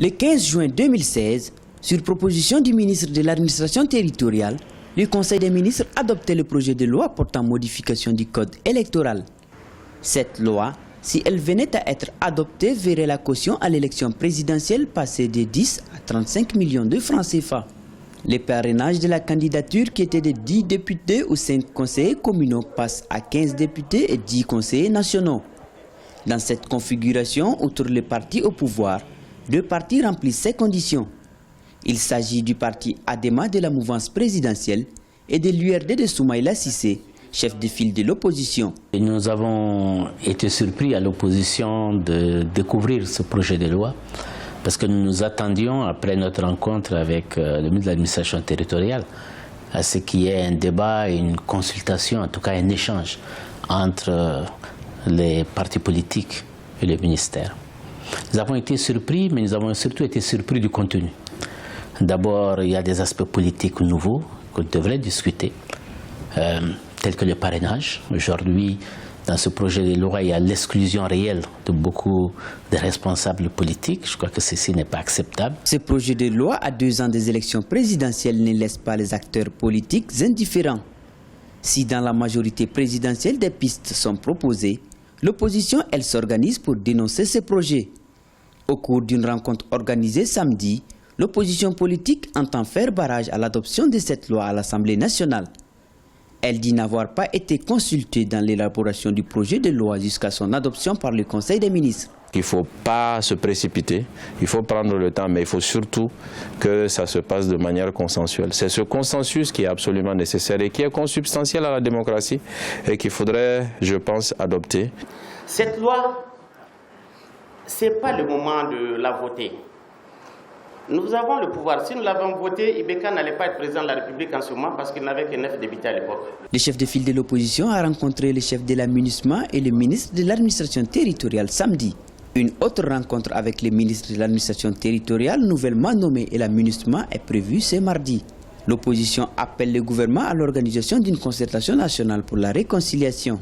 Le 15 juin 2016, sur proposition du ministre de l'Administration territoriale, le Conseil des ministres adoptait le projet de loi portant modification du code électoral. Cette loi, si elle venait à être adoptée, verrait la caution à l'élection présidentielle passer de 10 à 35 millions de francs CFA. Le parrainage de la candidature qui était de 10 députés ou 5 conseillers communaux passe à 15 députés et 10 conseillers nationaux. Dans cette configuration, outre le parti au pouvoir, 2 partis remplissent ces conditions. Il s'agit du parti ADEMA de la mouvance présidentielle et de l'URD de Soumaïla Cissé, chef de file de l'opposition. Nous avons été surpris à l'opposition de découvrir ce projet de loi parce que nous nous attendions, après notre rencontre avec le ministre de l'Administration territoriale, à ce qu'il y ait un débat, une consultation, en tout cas un échange entre les partis politiques et le ministère. Nous avons été surpris, mais nous avons surtout été surpris du contenu. D'abord, il y a des aspects politiques nouveaux qu'on devrait discuter, tels que le parrainage. Aujourd'hui, dans ce projet de loi, il y a l'exclusion réelle de beaucoup de responsables politiques. Je crois que ceci n'est pas acceptable. Ce projet de loi, à 2 ans des élections présidentielles, ne laisse pas les acteurs politiques indifférents. Si dans la majorité présidentielle des pistes sont proposées, l'opposition, elle, s'organise pour dénoncer ce projet. Au cours d'une rencontre organisée samedi, l'opposition politique entend faire barrage à l'adoption de cette loi à l'Assemblée nationale. Elle dit n'avoir pas été consultée dans l'élaboration du projet de loi jusqu'à son adoption par le Conseil des ministres. Il ne faut pas se précipiter, il faut prendre le temps, mais il faut surtout que ça se passe de manière consensuelle. C'est ce consensus qui est absolument nécessaire et qui est consubstantiel à la démocratie et qu'il faudrait, je pense, adopter. Cette loi, ce n'est pas le moment de la voter. Nous avons le pouvoir. Si nous l'avons voté, Ibeka n'allait pas être président de la République en ce moment parce qu'il n'avait que 9 députés à l'époque. Le chef de file de l'opposition a rencontré le chef de la MINUSMA et le ministre de l'Administration territoriale samedi. Une autre rencontre avec le ministre de l'Administration territoriale nouvellement nommé et la MINUSMA est prévue ce mardi. L'opposition appelle le gouvernement à l'organisation d'une concertation nationale pour la réconciliation.